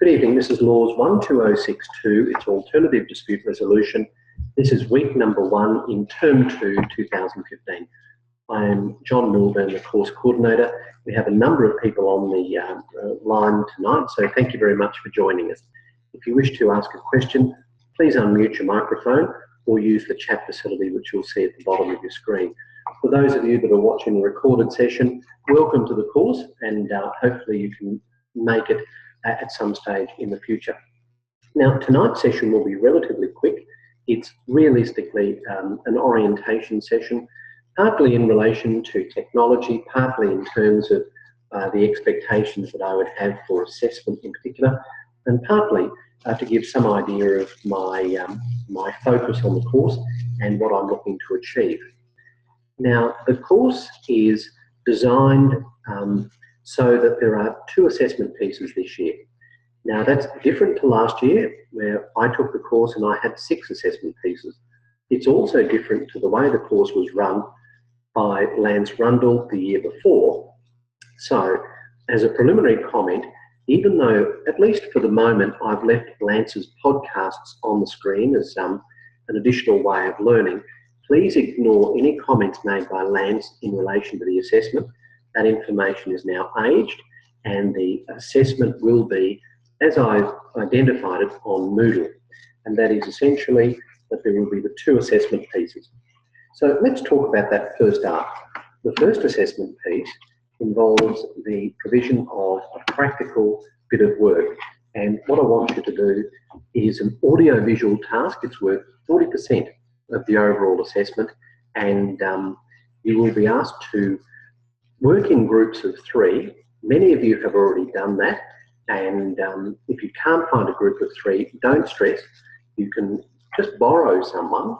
Good evening, this is Laws 12062, it's Alternative Dispute Resolution. This is week number 1 in Term 2, 2015. I am John Milburn, the course coordinator. We have a number of people on the line tonight, so thank you very much for joining us. If you wish to ask a question, please unmute your microphone or use the chat facility which you'll see at the bottom of your screen. For those of you that are watching the recorded session, welcome to the course, and hopefully you can make it at some stage in the future. Now, tonight's session will be relatively quick. It's realistically an orientation session, partly in relation to technology, partly in terms of the expectations that I would have for assessment in particular, and partly to give some idea of my focus on the course and what I'm looking to achieve. Now, the course is designed so that there are 2 assessment pieces this year. Now, that's different to last year, where I took the course and I had 6 assessment pieces. It's also different to the way the course was run by Lance Rundle the year before. So, as a preliminary comment, even though, at least for the moment, I've left Lance's podcasts on the screen as an additional way of learning, please ignore any comments made by Lance in relation to the assessment. That information is now aged, and the assessment will be, as I've identified it, on Moodle. And that is essentially that there will be the 2 assessment pieces. So let's talk about that first up. The first assessment piece involves the provision of a practical bit of work. And what I want you to do is an audio-visual task. It's worth 40% of the overall assessment, and you will be asked to work in groups of 3. Many of you have already done that, and if you can't find a group of 3, don't stress. You can just borrow someone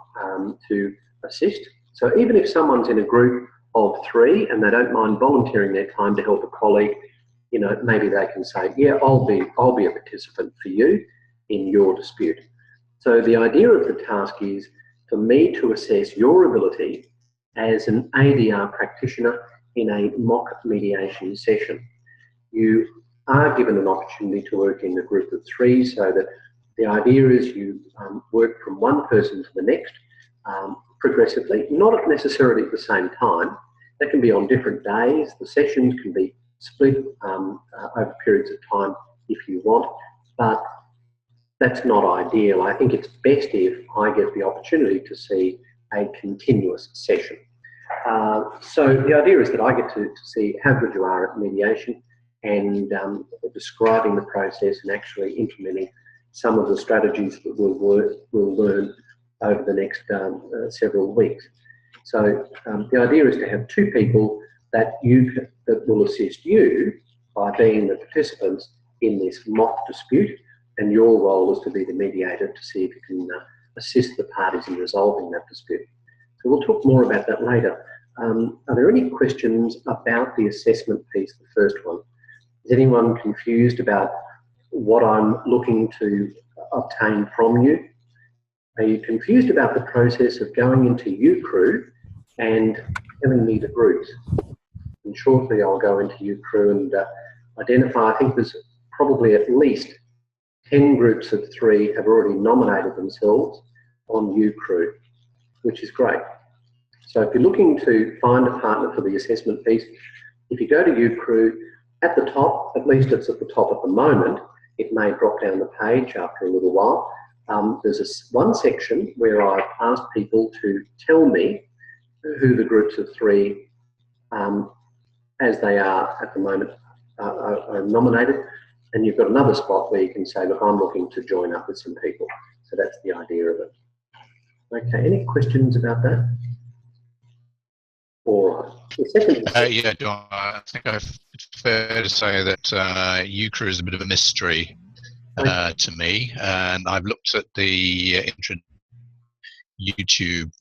to assist. So even if someone's in a group of 3 and they don't mind volunteering their time to help a colleague, you know, maybe they can say, yeah, I'll be a participant for you in your dispute. So the idea of the task is for me to assess your ability as an ADR practitioner in a mock mediation session. You are given an opportunity to work in a group of 3, so that the idea is you work from one person to the next progressively, not necessarily at the same time. That can be on different days. The sessions can be split over periods of time if you want, but that's not ideal. I think it's best if I get the opportunity to see a continuous session. So the idea is that I get to see how good you are at mediation and describing the process and actually implementing some of the strategies that we'll learn over the next several weeks. So the idea is to have 2 people that will assist you by being the participants in this mock dispute, and your role is to be the mediator to see if you can assist the parties in resolving that dispute. So we'll talk more about that later. Are there any questions about the assessment piece, the first one? Is anyone confused about what I'm looking to obtain from you? Are you confused about the process of going into UCrew and telling me the groups? And shortly I'll go into UCrew and identify, I think there's probably at least 10 groups of 3 have already nominated themselves on UCrew, which is great. So if you're looking to find a partner for the assessment piece, if you go to UCrew, at the top, at least it's at the top at the moment, it may drop down the page after a little while. There's one section where I've asked people to tell me who the groups of 3, as they are at the moment, are nominated. And you've got another spot where you can say, look, I'm looking to join up with some people. So that's the idea of it. Okay, any questions about that? All right. The second yeah, John, I think it's fair to say that UCrew is a bit of a mystery to me, and I've looked at the YouTube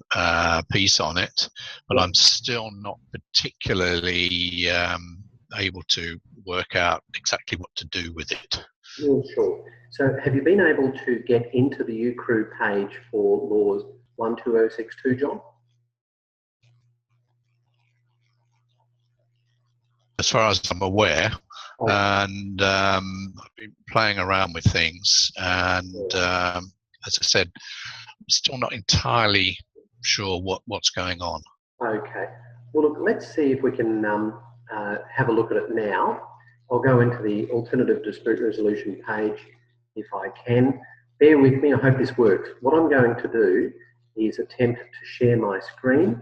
piece on it, but I'm still not particularly able to work out exactly what to do with it. Yeah, sure. So have you been able to get into the UCrew page for Laws 12062, John? as far as I'm aware. Oh, And I've been playing around with things, and as I said, I'm still not entirely sure what's going on. okay. Well, look, let's see if we can have a look at it now. I'll go into the alternative dispute resolution page if I can. Bear with me, I hope this works. What I'm going to do is attempt to share my screen,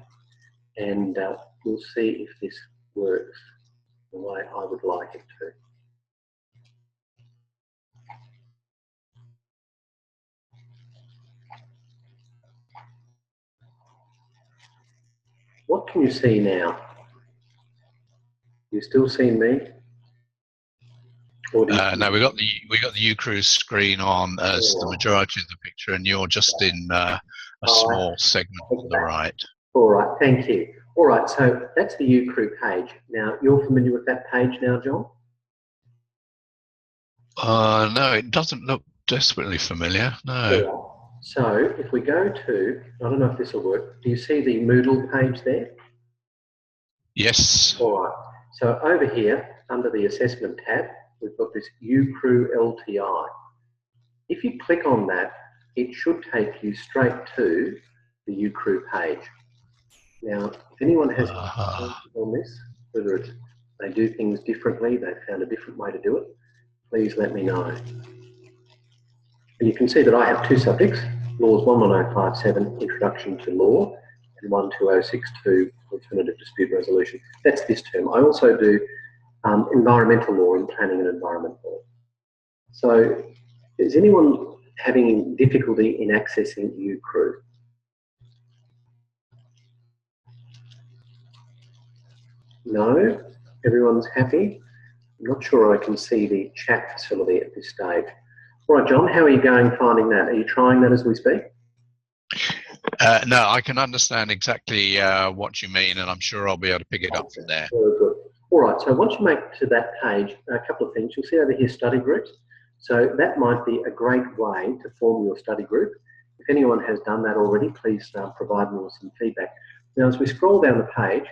and we'll see if this works the way I would like it to. What can you see now? You still see me? No, we got the UCruise screen on as the majority of the picture, and you're just in a small segment on the right. All right, thank you. All right, so that's the UCRU page. Now, you're familiar with that page now, John? No, it doesn't look desperately familiar, no. Right. So, if we go to, I don't know if this will work, do you see the Moodle page there? Yes. All right, so over here, under the assessment tab, we've got this UCRU LTI. If you click on that, it should take you straight to the UCRU page. Now, if anyone has questions on this, whether it's they do things differently, they found a different way to do it, please let me know. And you can see that I have two subjects, Laws 11057, Introduction to Law, and 12062, Alternative Dispute Resolution. That's this term. I also do environmental law and planning and environment law. So, is anyone having difficulty in accessing UCRU? No? Everyone's happy? I'm not sure I can see the chat facility at this stage. All right, John, how are you going finding that? Are you trying that as we speak? No, I can understand exactly what you mean, and I'm sure I'll be able to pick it up from there. Very good. All right, so once you make to that page, a couple of things. You'll see over here study groups. So that might be a great way to form your study group. If anyone has done that already, please provide me with some feedback. Now, as we scroll down the page,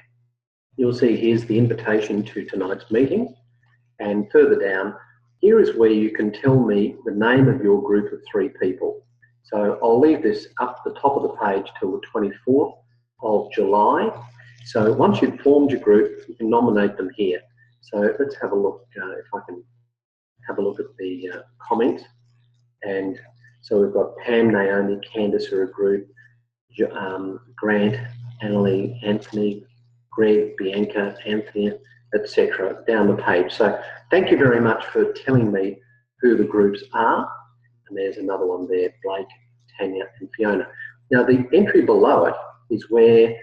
you'll see here's the invitation to tonight's meeting. And further down, here is where you can tell me the name of your group of 3 people. So I'll leave this up the top of the page till the 24th of July. So once you've formed your group, you can nominate them here. So let's have a look, if I can have a look at the comments. And so we've got Pam, Naomi, Candice are a group, Grant, Annalie, Anthony, Greg, Bianca, Anthony, etc. down the page. So thank you very much for telling me who the groups are. And there's another one there, Blake, Tanya and Fiona. Now the entry below it is where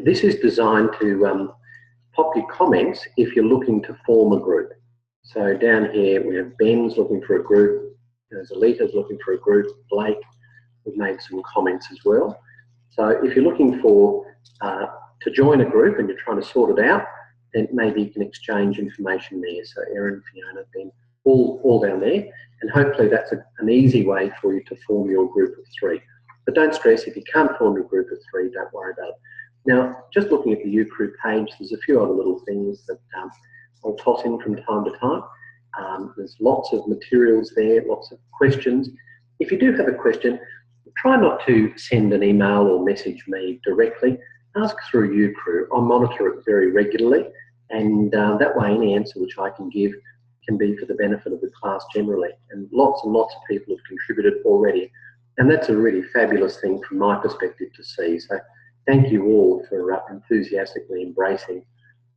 this is designed to pop your comments if you're looking to form a group. So down here we have Ben's looking for a group, there's Alita's looking for a group, Blake, we've made some comments as well. So if you're looking for to join a group and you're trying to sort it out, then maybe you can exchange information there. So Erin, Fiona, Ben, all down there, and hopefully that's an easy way for you to form your group of 3. But don't stress, if you can't form your group of 3, don't worry about it. Now, just looking at the UCRU page, there's a few other little things that I'll toss in from time to time. There's lots of materials there, lots of questions. If you do have a question, try not to send an email or message me directly. Ask through UCRU. I'll monitor it very regularly, and that way any answer which I can give can be for the benefit of the class generally. And lots of people have contributed already, and that's a really fabulous thing from my perspective to see. So thank you all for enthusiastically embracing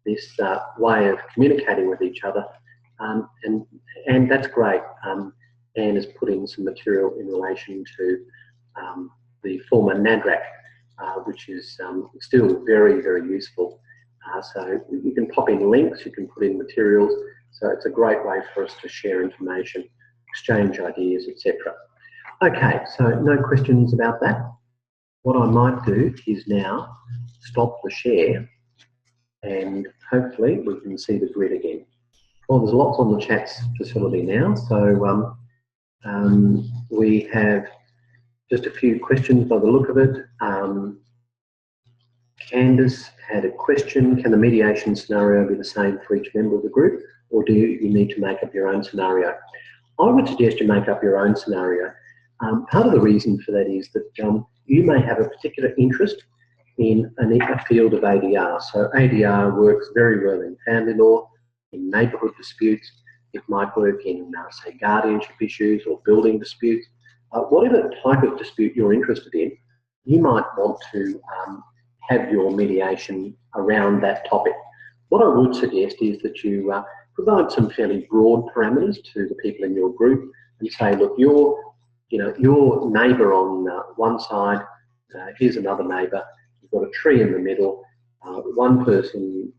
this way of communicating with each other, and that's great. Anne has put in some material in relation to the former NADRAC, which is still very, very useful. So you can pop in links, you can put in materials, so it's a great way for us to share information, exchange ideas, etc. Okay, so no questions about that. What I might do is now stop the share, and hopefully we can see the grid again. Well, there's lots on the chats facility now, so we have just a few questions by the look of it. Candace had a question: can the mediation scenario be the same for each member of the group, or do you need to make up your own scenario? I would suggest you make up your own scenario. Part of the reason for that is that you may have a particular interest in a field of ADR. So ADR works very well in family law, in neighbourhood disputes. It might work in, say, guardianship issues or building disputes. Whatever type of dispute you're interested in, you might want to have your mediation around that topic. What I would suggest is that you provide some fairly broad parameters to the people in your group and say, look, your neighbour on one side, here's another neighbour, you've got a tree in the middle, one person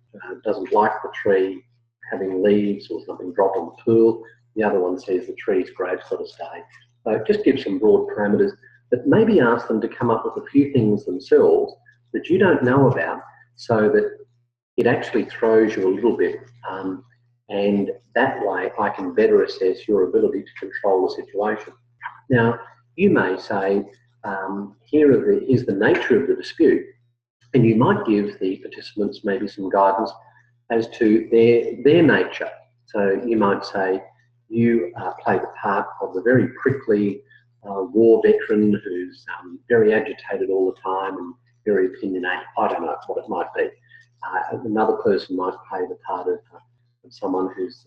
doesn't like the tree having leaves or something drop on the pool, the other one says the tree's great, it's got to stay. So just give some broad parameters, but maybe ask them to come up with a few things themselves that you don't know about, so that it actually throws you a little bit, and that way I can better assess your ability to control the situation. Now, you may say, here's the nature of the dispute, and you might give the participants maybe some guidance as to their nature. So you might say, you play the part of the very prickly war veteran who's very agitated all the time and very opinionated. I don't know what it might be. Another person might play the part of someone who's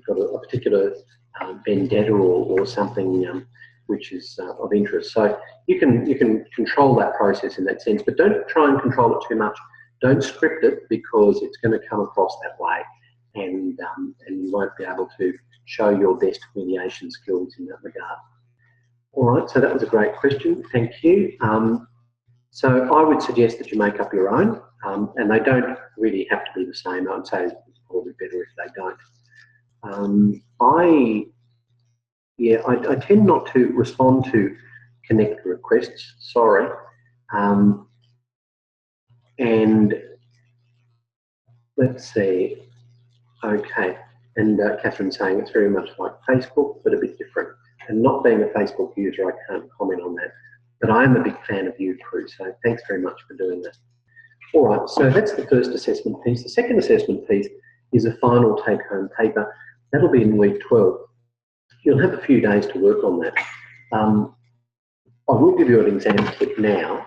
got a particular vendetta or something which is of interest. So you can control that process in that sense, but don't try and control it too much. Don't script it, because it's going to come across that way, and you won't be able to show your best mediation skills in that regard. All right, so that was a great question. Thank you. So I would suggest that you make up your own, and they don't really have to be the same. I'd say it's probably better if they don't. I tend not to respond to connect requests, sorry. And let's see, okay. And Catherine's saying it's very much like Facebook, but a bit different. And not being a Facebook user, I can't comment on that. But I am a big fan of you, Prue, so thanks very much for doing that. All right, so that's the first assessment piece. The second assessment piece is a final take-home paper. That'll be in week 12. You'll have a few days to work on that. I will give you an exam tip now,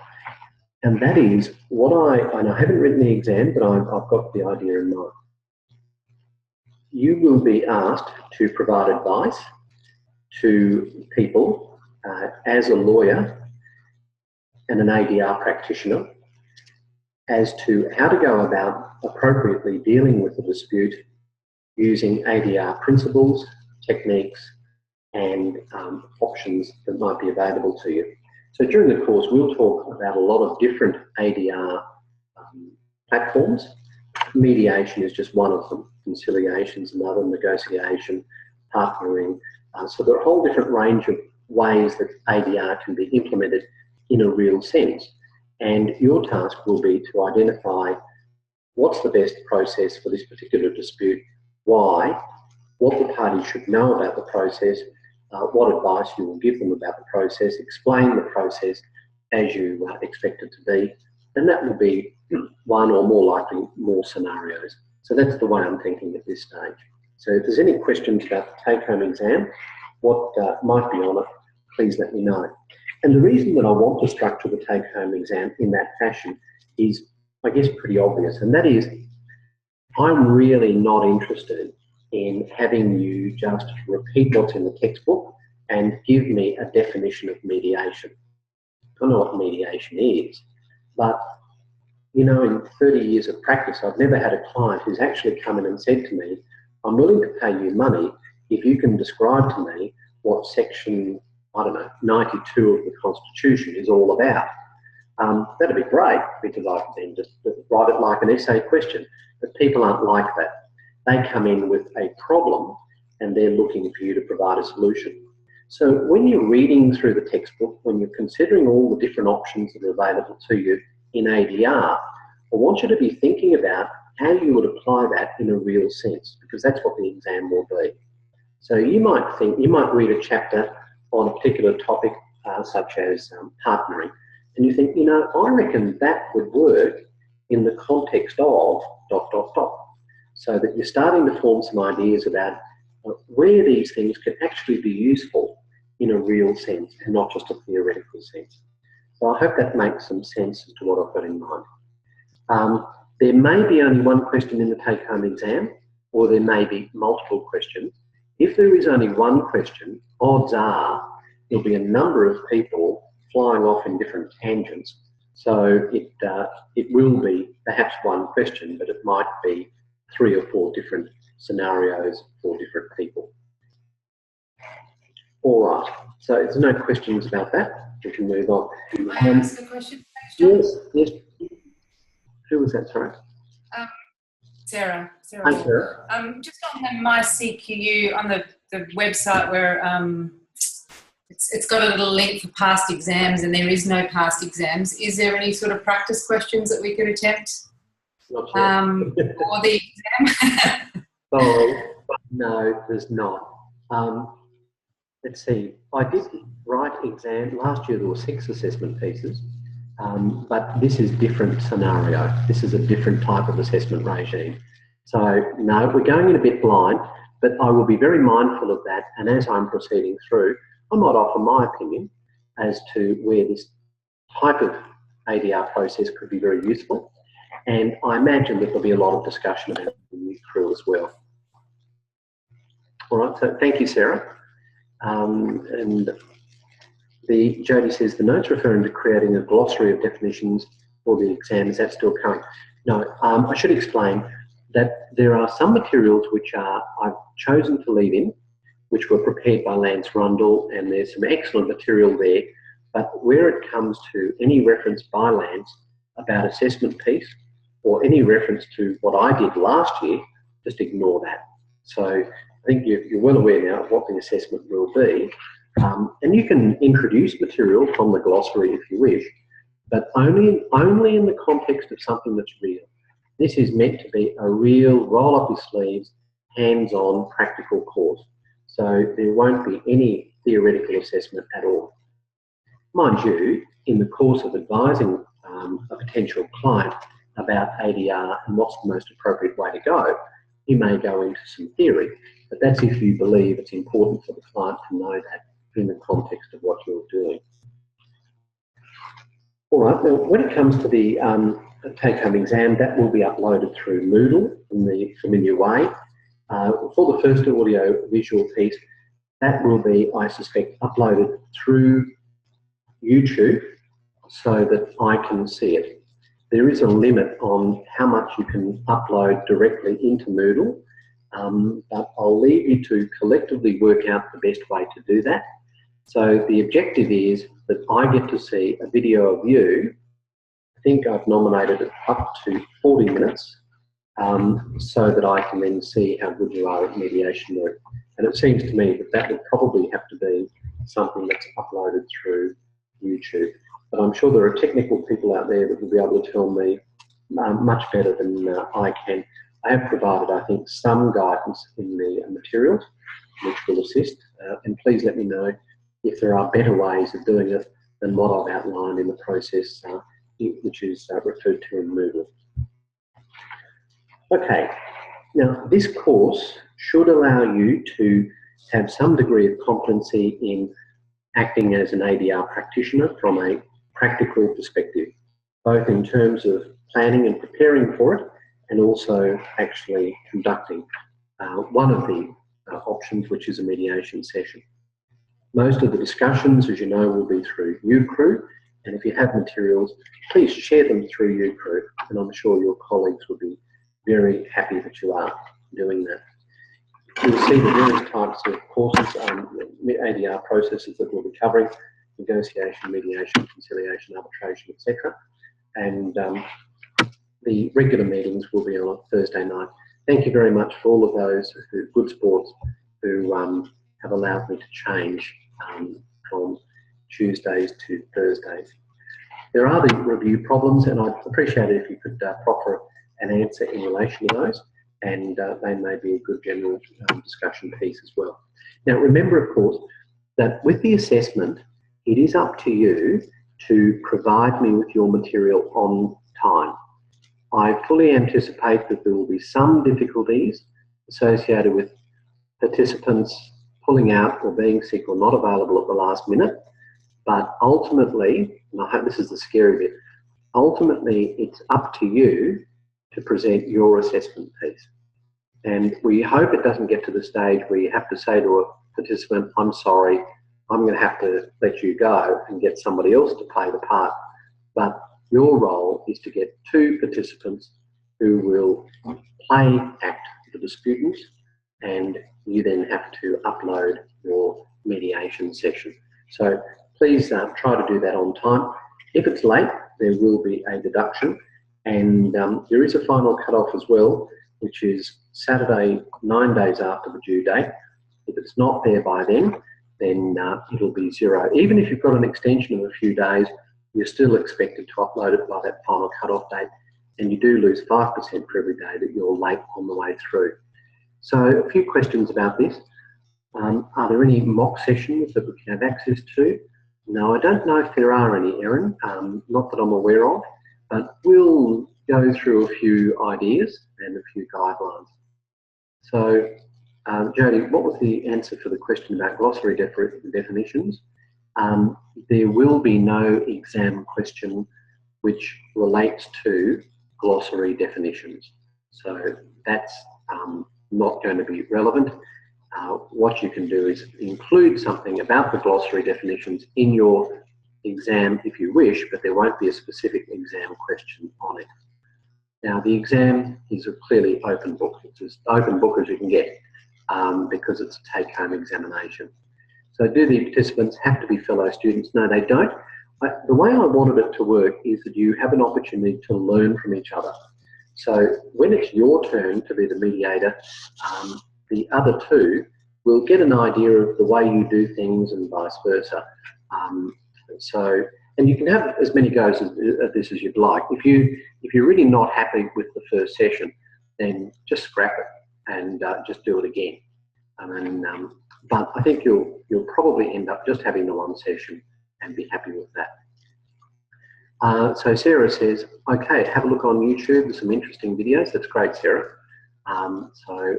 and that is and I haven't written the exam, but I've got the idea in mind. You will be asked to provide advice to people as a lawyer and an ADR practitioner as to how to go about appropriately dealing with the dispute using ADR principles, techniques, and options that might be available to you. So during the course, we'll talk about a lot of different ADR platforms. Mediation is just one of them. Conciliation is another, negotiation, partnering. So there are a whole different range of ways that ADR can be implemented in a real sense. And your task will be to identify what's the best process for this particular dispute, why, what the parties should know about the process, what advice you will give them about the process, explain the process as you expect it to be, and that will be one or more likely more scenarios. So that's the way I'm thinking at this stage. So if there's any questions about the take-home exam, what might be on it, please let me know. And the reason that I want to structure the take-home exam in that fashion is, I guess, pretty obvious, and that is I'm really not interested in having you just repeat what's in the textbook and give me a definition of mediation. I don't know what mediation is, but you know, in 30 years of practice, I've never had a client who's actually come in and said to me, I'm willing to pay you money if you can describe to me what section, I don't know, 92 of the Constitution is all about. That'd be great, because I can then just write it like an essay question. But people aren't like that. They come in with a problem and they're looking for you to provide a solution. So when you're reading through the textbook, when you're considering all the different options that are available to you in ADR, I want you to be thinking about how you would apply that in a real sense, because that's what the exam will be. So you might read a chapter on a particular topic, such as partnering, and you think, you know, I reckon that would work in the context of ... So that you're starting to form some ideas about where these things can actually be useful in a real sense and not just a theoretical sense. So I hope that makes some sense as to what I've got in mind. There may be only one question in the take-home exam, or there may be multiple questions. If there is only one question, odds are there'll be a number of people flying off in different tangents. So it will be perhaps one question, but it might be 3 or 4 different scenarios for different people. All right, so if there's no questions about that, we can move on. Can I ask a question? Thanks, John. Yes. Who was that, sorry? Sarah. Hi, Sarah. Just on the MyCQU, on the website where it's got a little link for past exams, and there is no past exams. Is there any sort of practice questions that we could attempt Not yet. for the exam? Oh, no, there's not. Let's see. I did write exam last year. There were 6 assessment pieces, but this is different scenario. This is a different type of assessment regime. So no, we're going in a bit blind, but I will be very mindful of that. And as I'm proceeding through, I might offer my opinion as to where this type of ADR process could be very useful. And I imagine that there'll be a lot of discussion about the new crew as well. All right, so thank you, Sarah. And Jody says, the notes referring to creating a glossary of definitions for the exam, is that still current? No, I should explain that there are some materials which I've chosen to leave in, which were prepared by Lance Rundle, and there's some excellent material there. But where it comes to any reference by Lance about assessment piece, or any reference to what I did last year, just ignore that. So I think you're well aware now of what the assessment will be. And you can introduce material from the glossary if you wish, but only in the context of something that's real. This is meant to be a real roll up your sleeves, hands-on practical course. So there won't be any theoretical assessment at all. Mind you, in the course of advising a potential client about ADR and what's the most appropriate way to go, you may go into some theory, but that's if you believe it's important for the client to know that in the context of what you're doing. All right, now when it comes to the take-home exam, that will be uploaded through Moodle in the familiar way. For the first audio-visual piece, that will be, I suspect, uploaded through YouTube so that I can see it. There is a limit on how much you can upload directly into Moodle, but I'll leave you to collectively work out the best way to do that. So the objective is that I get to see a video of you. I think I've nominated it up to 40 minutes so that I can then see how good you are at mediation work. And it seems to me that that would probably have to be something that's uploaded through YouTube. But I'm sure there are technical people out there that will be able to tell me much better than I can. I have provided, I think, some guidance in the materials which will assist. And please let me know if there are better ways of doing it than what I've outlined in the process, which is referred to in Moodle. Okay, now this course should allow you to have some degree of competency in acting as an ADR practitioner from a practical perspective, both in terms of planning and preparing for it, and also actually conducting one of the options, which is a mediation session. Most of the discussions, as you know, will be through UCrew, and if you have materials, please share them through UCrew, and I'm sure your colleagues will be very happy that you are doing that. You'll see the various types of courses, ADR processes that we'll be covering: negotiation, mediation, conciliation, arbitration, etc. And the regular meetings will be on a Thursday night. Thank you very much for all of those good sports who have allowed me to change from Tuesdays to Thursdays. There are the review problems, and I'd appreciate it if you could proffer an answer in relation to those, and they may be a good general discussion piece as well. Now remember, of course, that with the assessment, it is up to you to provide me with your material on time. I fully anticipate that there will be some difficulties associated with participants pulling out or being sick or not available at the last minute, but ultimately, and I hope this is the scary bit, ultimately it's up to you to present your assessment piece. And we hope it doesn't get to the stage where you have to say to a participant, I'm sorry, I'm going to have to let you go and get somebody else to play the part. But your role is to get 2 participants who will play act the disputants, and you then have to upload your mediation session. So please try to do that on time. If it's late, there will be a deduction, and there is a final cut-off as well, which is Saturday, 9 days after the due date. If it's not there by then it'll be 0. Even if you've got an extension of a few days, you're still expected to upload it by that final cut-off date, and you do lose 5% for every day that you're late on the way through. So a few questions about this. Are there any mock sessions that we can have access to? No, I don't know if there are any, Erin, not that I'm aware of, but we'll go through a few ideas and a few guidelines. So, Jody, what was the answer for the question about glossary definitions? There will be no exam question which relates to glossary definitions. So that's not going to be relevant. What you can do is include something about the glossary definitions in your exam if you wish, but there won't be a specific exam question on it. Now, the exam is a clearly open book. It's as open book as you can get because it's a take-home examination. So do the participants have to be fellow students? No, they don't. The way I wanted it to work is that you have an opportunity to learn from each other. So when it's your turn to be the mediator, the other 2 will get an idea of the way you do things and vice versa. And you can have as many goes at this as you'd like. If you're really not happy with the first session, then just scrap it and just do it again. But I think you'll probably end up just having the 1 session and be happy with that. So Sarah says, okay, have a look on YouTube. There's some interesting videos. That's great, Sarah. So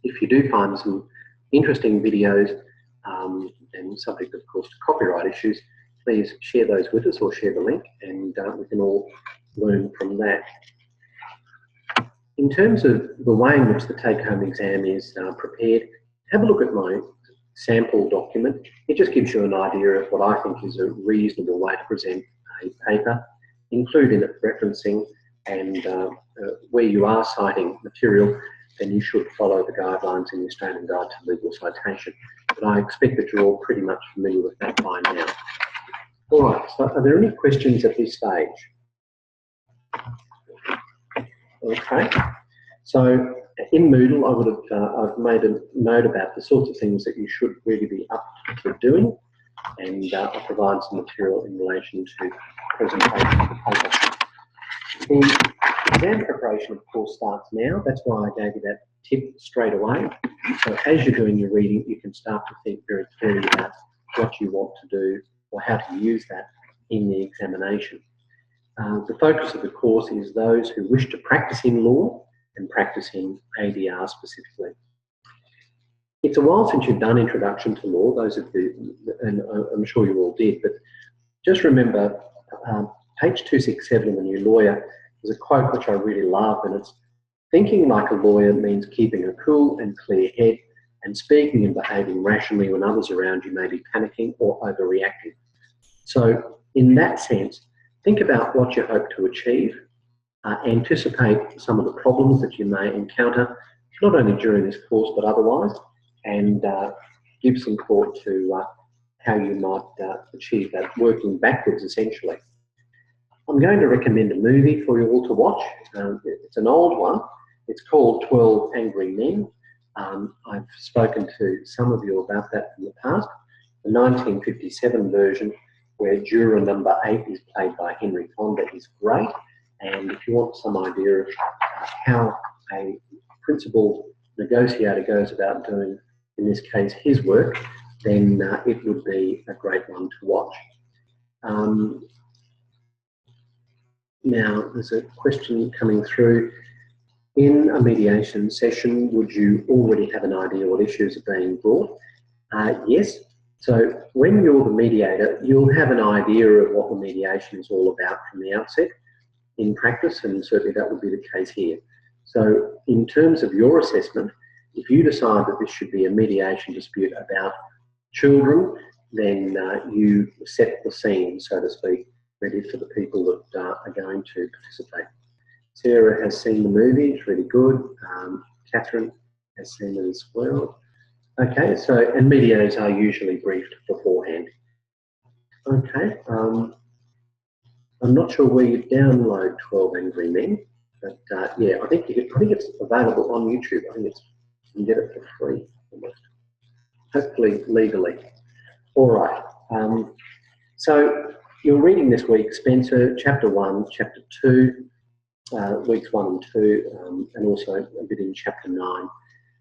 if you do find some interesting videos and subject, of course, to copyright issues, please share those with us or share the link, and we can all learn from that. In terms of the way in which the take-home exam is prepared, have a look at my sample document. It just gives you an idea of what I think is a reasonable way to present a paper. Include in it referencing, and where you are citing material, then you should follow the guidelines in the Australian Guide to Legal Citation. But I expect that you're all pretty much familiar with that by now. All right, so are there any questions at this stage? Okay, so in Moodle, I would have I've made a note about the sorts of things that you should really be up to doing, and I'll provide some material in relation to presentation of the paper. The exam preparation, of course, starts now. That's why I gave you that tip straight away. So as you're doing your reading, you can start to think very clearly about what you want to do or how to use that in the examination. The focus of the course is those who wish to practice in law and practice in ADR specifically. It's a while since you've done Introduction to Law, those of you, and I'm sure you all did, but just remember page 267 of The New Lawyer is a quote which I really love, and it's, thinking like a lawyer means keeping a cool and clear head and speaking and behaving rationally when others around you may be panicking or overreacting. So in that sense, think about what you hope to achieve, anticipate some of the problems that you may encounter, not only during this course but otherwise, and give some thought to how you might achieve that, working backwards essentially. I'm going to recommend a movie for you all to watch. It's an old one. It's called 12 Angry Men. I've spoken to some of you about that in the past. The 1957 version, where juror number 8 is played by Henry Fonda, is great. And if you want some idea of how a principal negotiator goes about doing, in this case, his work, then it would be a great one to watch. Now, there's a question coming through. In a mediation session, would you already have an idea what issues are being brought? Yes. So when you're the mediator, you'll have an idea of what the mediation is all about from the outset in practice, and certainly that would be the case here. So in terms of your assessment, if you decide that this should be a mediation dispute about children, then you set the scene, so to speak, ready for the people that are going to participate. Sarah has seen the movie, it's really good. Catherine has seen it as well. Okay, so, and mediators are usually briefed beforehand. Okay, I'm not sure where you download 12 Angry Men, but yeah, I think it's available on YouTube. I think you can get it for free, almost. Hopefully legally. All right, so you're reading this week Spencer, Chapter 1, Chapter 2, weeks 1 and 2, and also a bit in Chapter 9.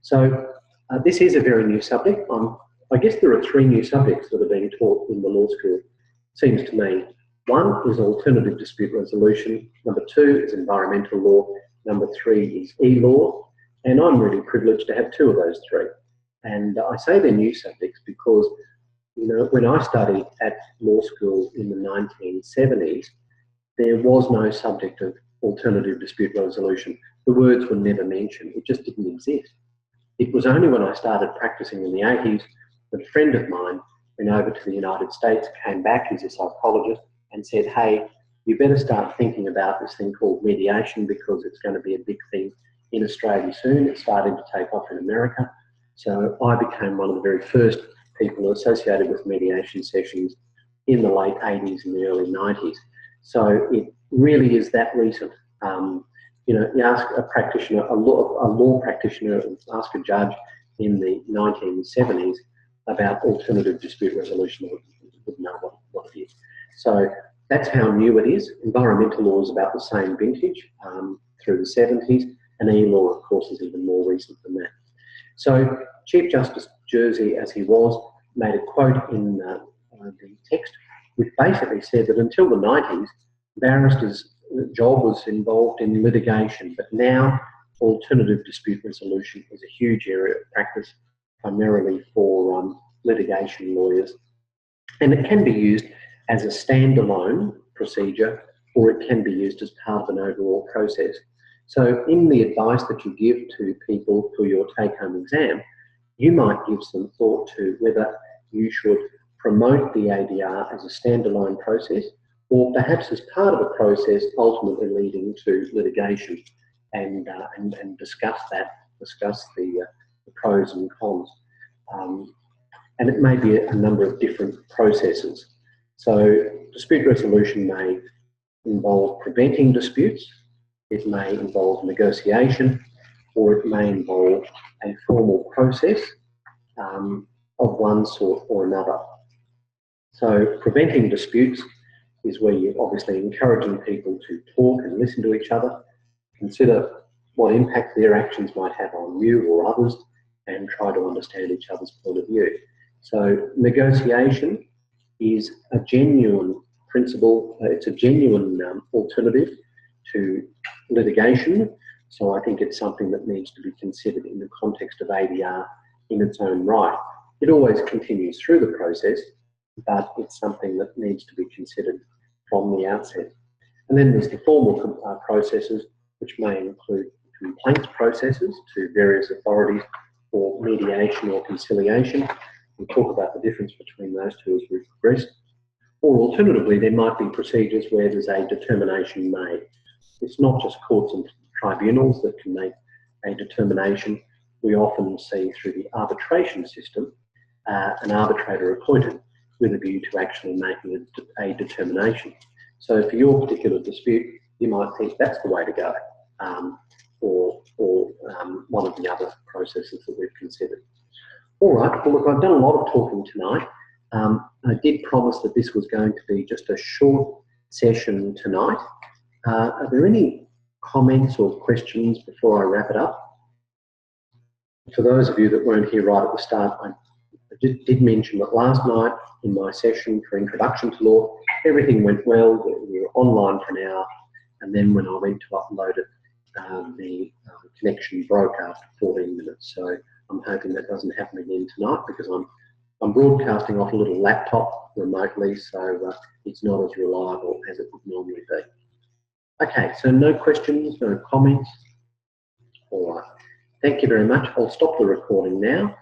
So this is a very new subject. I guess there are 3 new subjects that are being taught in the law school, seems to me. 1 is alternative dispute resolution. Number 2 is environmental law. Number 3 is e-law. And I'm really privileged to have 2 of those 3. And I say they're new subjects because, you know, when I studied at law school in the 1970s, there was no subject of alternative dispute resolution. The words were never mentioned. It just didn't exist. It was only when I started practicing in the 80s that a friend of mine went over to the United States, came back, he's a psychologist, and said, hey, you better start thinking about this thing called mediation because it's going to be a big thing in Australia soon. It's starting to take off in America. So I became one of the very first people associated with mediation sessions in the late 80s and the early 90s. So it really is that recent. You know, you ask a practitioner, a law practitioner, ask a judge in the 1970s about alternative dispute resolution, would know what it is. So that's how new it is. Environmental law is about the same vintage through the 70s, and e-law, of course, is even more recent than that. So Chief Justice Jersey, as he was, made a quote in the text, which basically said that until the 90s, barristers' job was involved in litigation, but now alternative dispute resolution is a huge area of practice, primarily for litigation lawyers. And it can be used as a standalone procedure, or it can be used as part of an overall process. So in the advice that you give to people for your take-home exam, you might give some thought to whether you should promote the ADR as a standalone process, or perhaps as part of a process ultimately leading to litigation, and discuss the pros and cons. And it may be a number of different processes. So dispute resolution may involve preventing disputes, it may involve negotiation, or it may involve a formal process of one sort or another. So preventing disputes is where you're obviously encouraging people to talk and listen to each other, consider what impact their actions might have on you or others, and try to understand each other's point of view. So negotiation is a genuine principle, it's a genuine alternative to litigation. So I think it's something that needs to be considered in the context of ADR in its own right. It always continues through the process, but it's something that needs to be considered from the outset. And then there's the formal processes, which may include complaints processes to various authorities for mediation or conciliation. We'll talk about the difference between those two as we progress. Or alternatively, there might be procedures where there's a determination made. It's not just courts and tribunals that can make a determination. We often see through the arbitration system an arbitrator appointed with a view to actually making a determination. So for your particular dispute, you might think that's the way to go, or one of the other processes that we've considered. All right, well look, I've done a lot of talking tonight. I did promise that this was going to be just a short session tonight. Are there any comments or questions before I wrap it up? For those of you that weren't here right at the start, I did mention that last night in my session for Introduction to Law, everything went well. We were online for an hour, and then when I went to upload it, the connection broke after 14 minutes. So I'm hoping that doesn't happen again tonight, because I'm broadcasting off a little laptop remotely, so it's not as reliable as it would normally be. Okay, so no questions, no comments. All right, thank you very much. I'll stop the recording now,